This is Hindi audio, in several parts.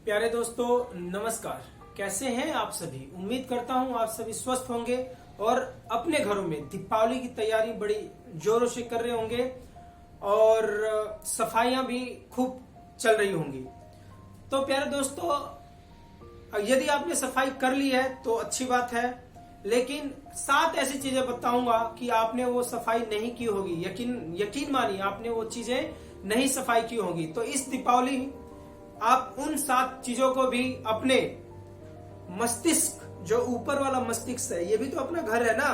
प्यारे दोस्तों नमस्कार। कैसे हैं आप सभी। उम्मीद करता हूं आप सभी स्वस्थ होंगे और अपने घरों में दीपावली की तैयारी बड़ी जोरों से कर रहे होंगे और सफाइयां भी खूब चल रही होंगी। तो प्यारे दोस्तों, यदि आपने सफाई कर ली है तो अच्छी बात है, लेकिन 7 ऐसी चीजें बताऊंगा कि आपने वो सफाई नहीं की होगी। यकीन मानिए आपने वो चीजें नहीं सफाई की होगी। तो इस दीपावली आप उन 7 चीजों को भी अपने मस्तिष्क, जो ऊपर वाला मस्तिष्क है, ये भी तो अपना घर है ना,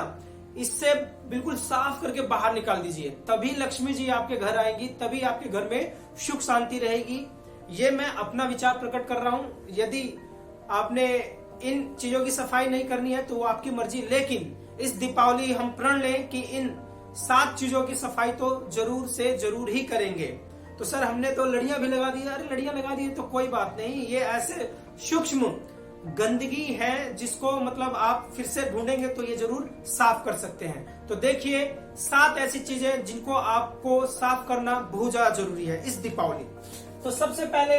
इससे बिल्कुल साफ करके बाहर निकाल दीजिए। तभी लक्ष्मी जी आपके घर आएंगी, तभी आपके घर में सुख शांति रहेगी। ये मैं अपना विचार प्रकट कर रहा हूं। यदि आपने इन चीजों की सफाई नहीं करनी है तो वो आपकी मर्जी, लेकिन इस दीपावली हम प्रण लें कि इन 7 चीजों की सफाई तो जरूर से जरूर ही करेंगे। तो सर हमने तो लड़ियां भी लगा दी। अरे लड़ियां लगा दी तो कोई बात नहीं, ये ऐसे सूक्ष्म गंदगी है जिसको मतलब आप फिर से ढूंढेंगे तो ये जरूर साफ कर सकते हैं। तो देखिए 7 ऐसी चीजें जिनको आपको साफ करना बहुत ज्यादा जरूरी है इस दीपावली। तो सबसे पहले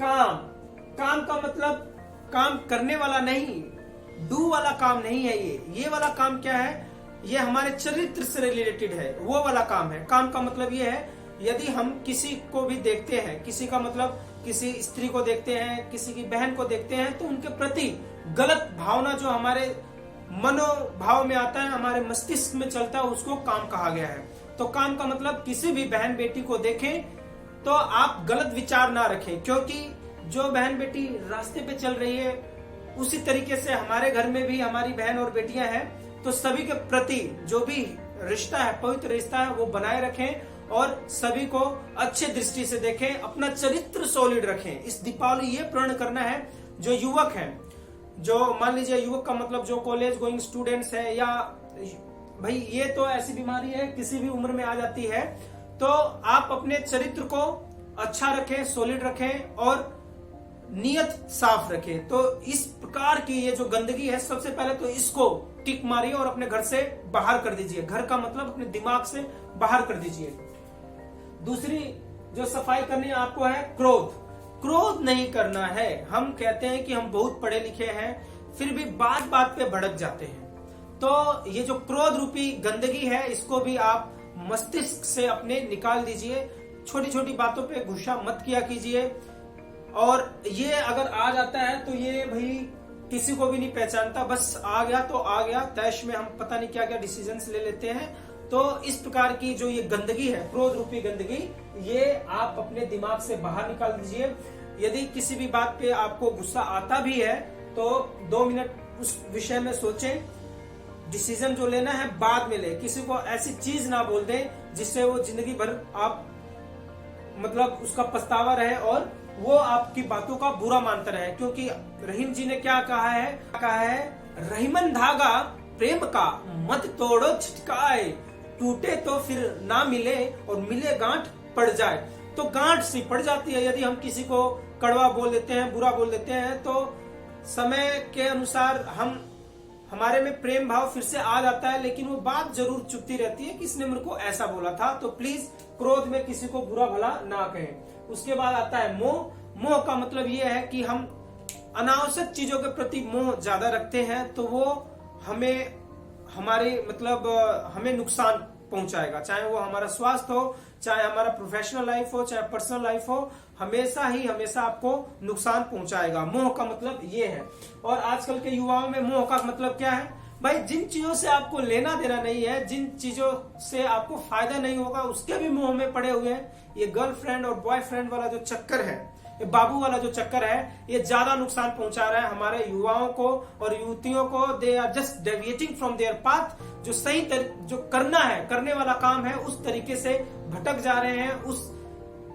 काम का मतलब काम करने वाला नहीं, डू वाला काम नहीं है। ये वाला काम क्या है, ये हमारे चरित्र से रिलेटेड है, वो वाला काम है। काम का मतलब ये है, यदि हम किसी को भी देखते हैं, किसी का मतलब किसी स्त्री को देखते हैं, किसी की बहन को देखते हैं, तो उनके प्रति गलत भावना जो हमारे मनोभाव में आता है, हमारे मस्तिष्क में चलता है, उसको काम कहा गया है। तो काम का मतलब किसी भी बहन बेटी को देखें तो आप गलत विचार ना रखें, क्योंकि जो बहन बेटी रास्ते पे चल रही है उसी तरीके से हमारे घर में भी हमारी बहन और बेटियां हैं। तो सभी के प्रति जो भी रिश्ता है, पवित्र रिश्ता है, वो बनाए रखें और सभी को अच्छे दृष्टि से देखें, अपना चरित्र सॉलिड रखें। इस दीपावली ये प्रण करना है। जो युवक हैं, जो मान लीजिए युवक का मतलब जो कॉलेज गोइंग स्टूडेंट्स है, या भाई ये तो ऐसी बीमारी है किसी भी उम्र में आ जाती है, तो आप अपने चरित्र को अच्छा रखें, सॉलिड रखें और नियत साफ रखें। तो इस प्रकार की ये जो गंदगी है, सबसे पहले तो इसको टिक मारिए और अपने घर से बाहर कर दीजिए। घर का मतलब अपने दिमाग से बाहर कर दीजिए। दूसरी जो सफाई करनी आपको है, क्रोध नहीं करना है। हम कहते हैं कि हम बहुत पढ़े लिखे हैं, फिर भी बात बात पे भड़क जाते हैं। तो ये जो क्रोध रूपी गंदगी है, इसको भी आप मस्तिष्क से अपने निकाल दीजिए। छोटी छोटी बातों पे गुस्सा मत किया कीजिए। और ये अगर आ जाता है तो ये भाई किसी को भी नहीं पहचानता, बस आ गया तो आ गया। तैश में हम पता नहीं क्या क्या डिसीजंस ले लेते हैं। तो इस प्रकार की जो ये गंदगी है, क्रोध रूपी गंदगी, ये आप अपने दिमाग से बाहर निकाल दीजिए। यदि किसी भी बात पे आपको गुस्सा आता भी है तो 2 मिनट उस विषय में सोचें। डिसीजन जो लेना है बाद में ले। किसी को ऐसी चीज ना बोल दें जिससे वो जिंदगी भर आप मतलब उसका पछतावा रहे और वो आपकी बातों का बुरा मानता रहे। क्योंकि रहीम जी ने क्या कहा है, रहीमन धागा प्रेम का मत तोड़ो छिटकाए, टूटे तो फिर ना मिले और मिले गांठ पड़ जाए। तो गांठ सी पड़ जाती है यदि हम किसी को कड़वा बोल देते हैं, बुरा बोल देते हैं, तो समय के अनुसार हमारे में प्रेम भाव फिर से आ जाता है, लेकिन वो बात जरूर चुपती रहती है कि इसने मेरे को ऐसा बोला था। तो प्लीज क्रोध में किसी को बुरा भला ना कहें। उसके बाद आता है मोह का मतलब ये है कि हम अनावश्यक चीजों के प्रति मोह ज्यादा रखते हैं, तो वो हमें नुकसान पहुंचाएगा। चाहे वो हमारा स्वास्थ्य हो, चाहे हमारा प्रोफेशनल लाइफ हो, चाहे पर्सनल लाइफ हो, हमेशा आपको नुकसान पहुंचाएगा। मोह का मतलब ये है। और आजकल के युवाओं में मोह का मतलब क्या है, भाई जिन चीजों से आपको लेना देना नहीं है, जिन चीजों से आपको फायदा नहीं होगा, उसके भी मोह में पड़े हुए हैं। ये गर्लफ्रेंड और बॉयफ्रेंड वाला जो चक्कर है, ये बाबू वाला जो चक्कर है, ये ज्यादा नुकसान पहुंचा रहा है हमारे युवाओं को और युवतियों को। They are just deviating from their path. जो सही जो करने वाला काम है, उस तरीके से भटक जा रहे हैं, उस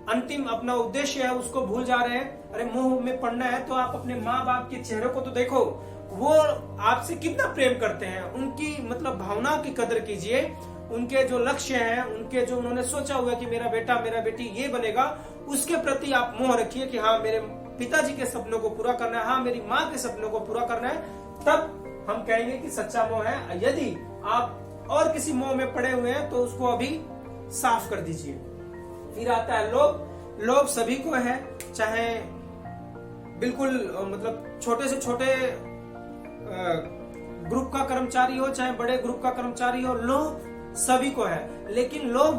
अंतिम अपना उद्देश्य है उसको भूल जा रहे हैं। अरे मोह में पड़ना है तो आप अपने माँ बाप के चेहरे को तो देखो, वो आपसे कितना प्रेम करते हैं, उनकी मतलब भावनाओं की कदर कीजिए। उनके जो लक्ष्य हैं, उनके जो उन्होंने सोचा हुआ कि मेरा बेटा मेरा बेटी ये बनेगा, उसके प्रति आप मोह रखिए कि हाँ मेरे पिताजी के सपनों को पूरा करना है, हाँ मेरी माँ के सपनों को पूरा करना है। तब हम कहेंगे कि सच्चा मोह है। यदि आप और किसी मोह में पड़े हुए हैं तो उसको अभी साफ कर दीजिए। फिर आता है लोभ। लोभ सभी को है, चाहे बिल्कुल मतलब छोटे से छोटे ग्रुप का कर्मचारी हो चाहे बड़े ग्रुप का कर्मचारी हो, लोभ सभी को है। लेकिन लोभ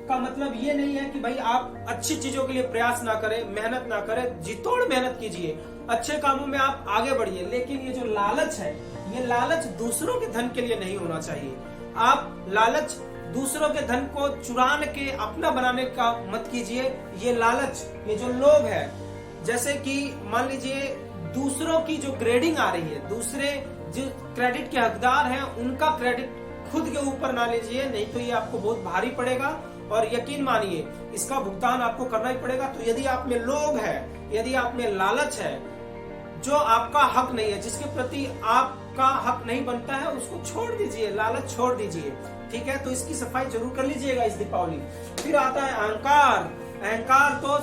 का मतलब ये नहीं है कि भाई आप अच्छी चीजों के लिए प्रयास ना करें, मेहनत ना करें, जितोड़ मेहनत कीजिए, अच्छे कामों में आप आगे बढ़िए। लेकिन ये जो लालच है, ये लालच दूसरों के धन के लिए नहीं होना चाहिए। आप लालच दूसरों के धन को चुराने के अपना बनाने का मत कीजिए। ये लालच, ये जो लोभ है, जैसे कि मान लीजिए दूसरों की जो ग्रेडिंग आ रही है, दूसरे जो क्रेडिट के हकदार हैं उनका क्रेडिट खुद के ऊपर ना लीजिए, नहीं तो ये आपको बहुत भारी पड़ेगा और यकीन मानिए इसका भुगतान आपको करना ही पड़ेगा। तो यदि आप में लोभ है, यदि आप में लालच है, जो आपका हक नहीं है, जिसके प्रति आपका हक नहीं बनता है, उसको छोड़ दीजिए, लालच छोड़ दीजिए। ठीक है, तो इसकी सफाई जरूर कर लीजिएगा इस दीपावली। फिर आता है अहंकार। अहंकार तो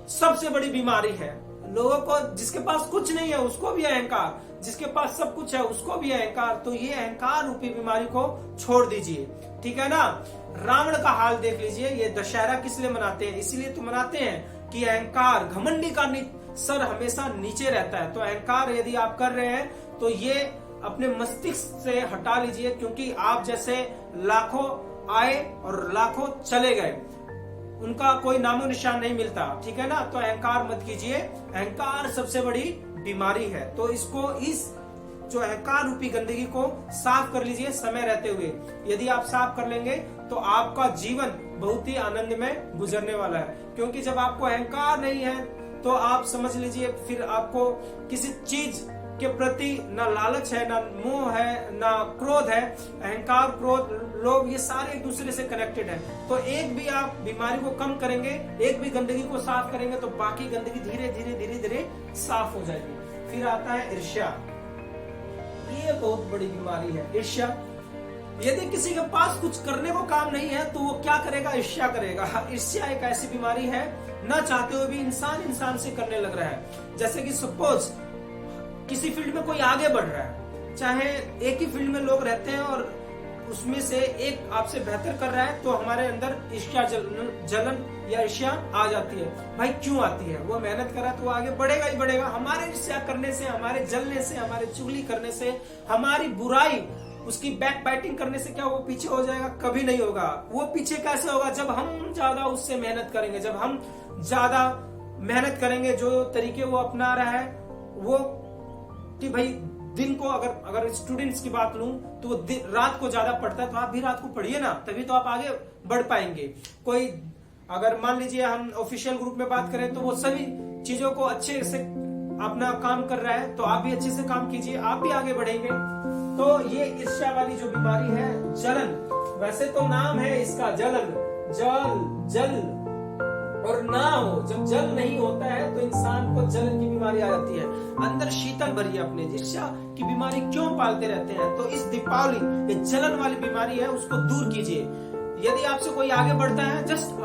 सबसे बड़ी बीमारी है। लोगों को, जिसके पास कुछ नहीं है उसको भी अहंकार, जिसके पास सब कुछ है उसको भी अहंकार। तो ये अहंकार रूपी बीमारी को छोड़ दीजिए। ठीक है ना। रावण का हाल देख लीजिए। ये दशहरा किस लिए मनाते हैं? इसीलिए तो मनाते हैं कि अहंकार, घमंडी का सर हमेशा नीचे रहता है। तो अहंकार यदि आप कर रहे हैं तो ये अपने मस्तिष्क से हटा लीजिए, क्योंकि आप जैसे लाखों आए और लाखों चले गए, उनका कोई नामो निशान नहीं मिलता। ठीक है ना। तो अहंकार मत कीजिए। अहंकार सबसे बड़ी बीमारी है। तो इसको, इस जो अहंकार रूपी गंदगी को साफ कर लीजिए समय रहते हुए। यदि आप साफ कर लेंगे तो आपका जीवन बहुत ही आनंद में गुजरने वाला है। क्योंकि जब आपको अहंकार नहीं है तो आप समझ लीजिए फिर आपको किसी चीज के प्रति ना लालच है, ना मोह है, ना क्रोध है। अहंकार, क्रोध, लोभ, ये सारे एक दूसरे से कनेक्टेड है। तो एक भी आप बीमारी को कम करेंगे, एक भी गंदगी को साफ करेंगे तो बाकी गंदगी धीरे धीरे साफ हो जाएगी। फिर आता है ईर्ष्या। ये बहुत बड़ी बीमारी है, ईर्ष्या। यदि किसी के पास कुछ करने को काम नहीं है तो वो क्या करेगा? ईर्ष्या करेगा। ईर्ष्या एक ऐसी बीमारी है, ना चाहते हुए भी इंसान से करने लग रहा है। जैसे कि सपोज किसी फील्ड में कोई आगे बढ़ रहा है, चाहे एक ही फील्ड में लोग रहते हैं और उसमें से एक आपसे बेहतर कर रहा है, तो हमारे अंदर ईर्ष्या, जलन या ईर्ष्या आ जाती है। भाई क्यों आती है? वो मेहनत कर रहा है तो आगे बढ़ेगा ही बढ़ेगा। हमारे ईर्ष्या करने से, हमारे जलने से, हमारे चुगली करने से, हमारी बुराई, उसकी बैक बाइटिंग करने से क्या वो पीछे हो जाएगा? कभी नहीं होगा। वो पीछे कैसे होगा? जब हम ज्यादा उससे मेहनत करेंगे, जब हम ज्यादा मेहनत करेंगे। जो तरीके वो अपना रहा है वो, कि भाई दिन को अगर स्टूडेंट्स की बात लूं तो वो रात को ज्यादा पढ़ता है, तो आप भी रात को पढ़िए ना, तभी तो आप आगे बढ़ पाएंगे। कोई अगर मान लीजिए हम ऑफिशियल ग्रुप में बात करें तो वो सभी चीजों को अच्छे से अपना काम कर रहा है, तो आप भी अच्छे से काम कीजिए, आप भी आगे बढ़ेंगे। तो ये ईर्ष्या वाली जो बीमारी है, जलन, वैसे तो नाम है इसका जलन, जल और ना हो, जब जल नहीं होता है तो इंसान को जलन की बीमारी आ जाती है। अंदर शीतल भरिए अपने। ईर्ष्या की बीमारी क्यों पालते रहते हैं? तो इस दीपावली ये जलन वाली बीमारी है, उसको दूर कीजिए। यदि आपसे कोई आगे बढ़ता है, जस्ट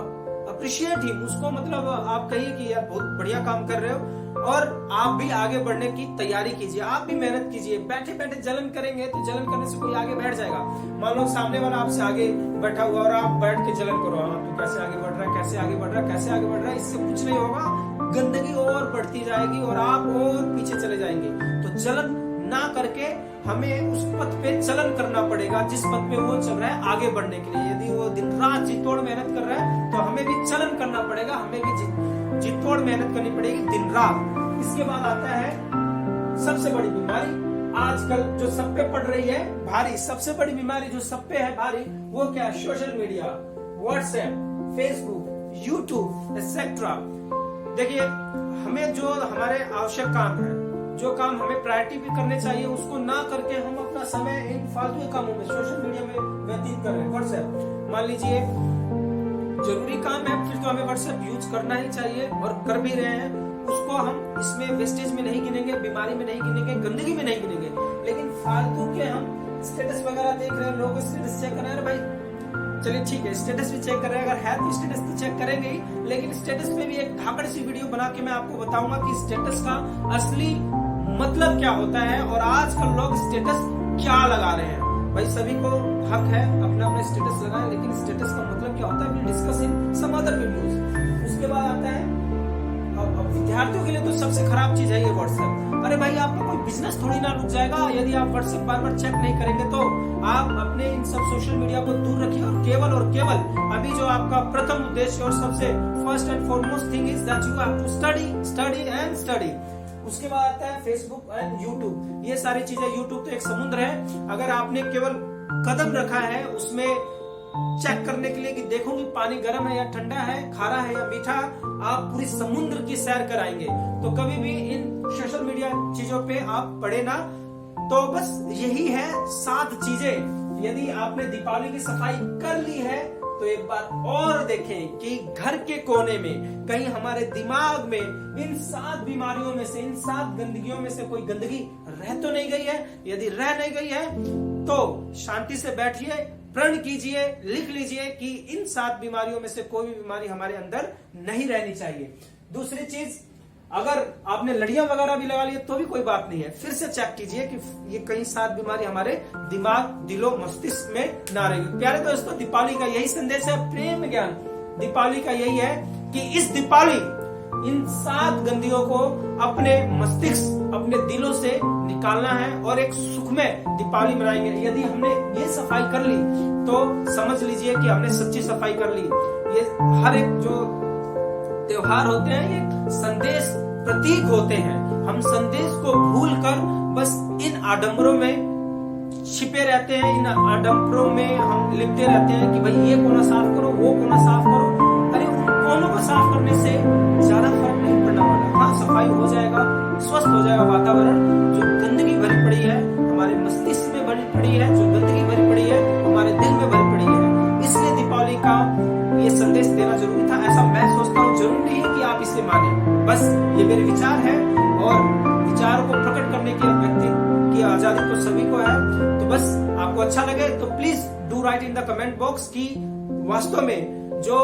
अप्रिशिएट हिम, उसको मतलब आप कहिए कि यार बहुत बढ़िया काम कर रहे हो, और आप भी आगे बढ़ने की तैयारी कीजिए, आप भी मेहनत कीजिए। बैठे बैठे जलन करेंगे तो जलन करने से कोई आगे बैठ जाएगा। मान लो सामने वाला आपसे आगे बैठा हुआ और आप बैठ के जलन करो, हाँ तू कैसे आगे बढ़ रहा है, कैसे आगे बढ़ रहा है, कैसे आगे बढ़ रहा है, इससे कुछ नहीं होगा। गंदगी और बढ़ती जाएगी और आप और पीछे चले जाएंगे। तो जलन ना करके हमें उस पथ पे चलन करना पड़ेगा जिस पथ पे वो चल रहा है आगे बढ़ने के लिए। यदि वो दिन रात जितोड़ मेहनत कर रहा है तो हमें भी चलन करना पड़ेगा, हमें भी जितोड़ मेहनत करनी पड़ेगी दिन रात। इसके बाद आता है सबसे बड़ी बीमारी, आजकल जो सब पे पड़ रही है भारी, सबसे बड़ी बीमारी जो सब पे है भारी, वो क्या है? Social media, WhatsApp, Facebook, YouTube etcetera. देखिए, हमें जो हमारे आवश्यक काम है, जो काम हमें प्रायोरिटी भी करने चाहिए, उसको ना करके हम अपना समय इन फालतू कामों में, सोशल मीडिया में व्यतीत कर रहे हैं। व्हाट्सएप, मान लीजिए जरूरी काम है, फिर तो हमें व्हाट्सएप यूज करना ही चाहिए और कर भी रहे हैं। उसको हम इसमें वेस्टेज में नहीं गिनेंगे, बीमारी में नहीं गिनेंगे, गंदगी में नहीं गिनेंगे। लेकिन फालतू के हम स्टेटस वगैरह देख रहे हैं, लोग स्टेटस चेक कर रहे हैं। भाई चलिए ठीक है, स्टेटस भी चेक कर रहे हैं, अगर है तो स्टेटस तो चेक करेंगे ही, लेकिन स्टेटस पे भी एक धाकड़ सी वीडियो बना के मैं आपको बताऊंगा कि स्टेटस का असली मतलब क्या होता है और आजकल लोग स्टेटस क्या लगा रहे हैं। भाई सभी को हक है अपना अपना स्टेटस लगाएं, लेकिन स्टेटस का मतलब क्या होता है, डिस्कसिंग सम अदर वीडियोस। उसके बाद आता है अब विद्यार्थियों के लिए तो सबसे खराब चीज है ये व्हाट्सएप। अरे भाई आपका कोई बिजनेस थोड़ी ना रुक जाएगा यदि आप व्हाट्सएप बार बार चेक नहीं करेंगे तो। आप अपने इन सब सोशल मीडिया को दूर रखिए और केवल अभी जो आपका प्रथम उद्देश्य और सबसे first and foremost thing is that you have to study and study. उसके बाद आता है फेसबुक एंड यूट्यूब। ये सारी चीजें, यूट्यूब तो एक समुद्र है, अगर आपने केवल कदम रखा है उसमें चेक करने के लिए कि देखो कि पानी गर्म है या ठंडा है, खारा है या मीठा, आप पूरी समुद्र की सैर कराएंगे। तो कभी भी इन सोशल मीडिया चीजों पे आप पड़े ना। तो बस यही है 7 चीजें। यदि आपने दीपावली की सफाई कर ली है तो एक बार और देखें कि घर के कोने में कहीं हमारे दिमाग में इन 7 बीमारियों में से, इन 7 गंदगियों में से कोई गंदगी रह तो नहीं गई है। यदि रह नहीं गई है तो शांति से बैठिए, प्रण कीजिए, लिख लीजिए कि इन 7 बीमारियों में से कोई भी बीमारी हमारे अंदर नहीं रहनी चाहिए। दूसरी चीज, अगर आपने लड़ियां वगैरह भी लगा ली तो भी कोई बात नहीं है, फिर से चेक कीजिए कि ये कहीं 7 बीमारी हमारे दिमाग, दिलो, मस्तिष्क में ना रहे। प्यारे दोस्तों, दीपावली का यही संदेश है, प्रेम ज्ञान। दीपावली का यही है कि इस दीपावली इन 7 गंदियों को अपने मस्तिष्क, अपने दिलों से निकालना है और एक सुखमय दीपावली मनाएंगे। यदि हमने ये सफाई कर ली तो समझ लीजिए कि हमने सच्ची सफाई कर ली। ये हर एक जो त्योहार होते हैं ये संदेश प्रतीक होते हैं। हम संदेश को भूलकर बस इन आडंबरों में छिपे रहते हैं, इन आडंबरों में हम लिपटे रहते हैं कि भाई ये कोना साफ करो, वो कोना साफ करो। अरे उन कोनों को साफ करने से ज्यादा फर्क नहीं पड़ने वाला। हाँ, सफाई हो जाएगा, स्वस्थ हो जाएगा वातावरण। जो गंदगी भरी पड़ी है हमारे मस्तिष्क में भरी पड़ी है, जो गंदगी भरी पड़ी है हमारे दिल में भरी पड़ी है। इसलिए दीपावली का ये संदेश देना जरूरी था, ऐसा मैं सोचता हूँ। जरूरी नहीं है कि आप इसे माने, बस ये मेरे विचार है और विचार को प्रकट करने की व्यक्ति की आजादी तो सभी को है। तो बस आपको अच्छा लगे तो please do right in the comment box कि वास्तव में जो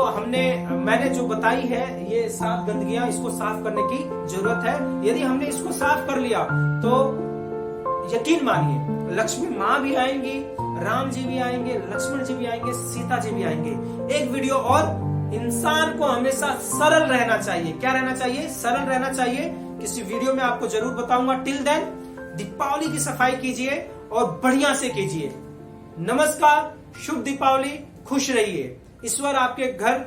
मैंने जो बताई है ये 7 गंदगियां, इसको साफ करने की जरूरत है। यदि हमने इसको साफ कर लिया तो यकीन मानिए लक्ष्मी माँ भी आएंगी, राम जी भी आएंगे, लक्ष्मण जी भी आएंगे, सीता जी भी आएंगे। एक वीडियो और, इंसान को हमेशा सरल रहना चाहिए। क्या रहना चाहिए? सरल रहना चाहिए। किसी वीडियो में आपको जरूर बताऊंगा। टिल देन दीपावली की सफाई कीजिए और बढ़िया से कीजिए। नमस्कार, शुभ दीपावली, खुश रहिए। ईश्वर आपके घर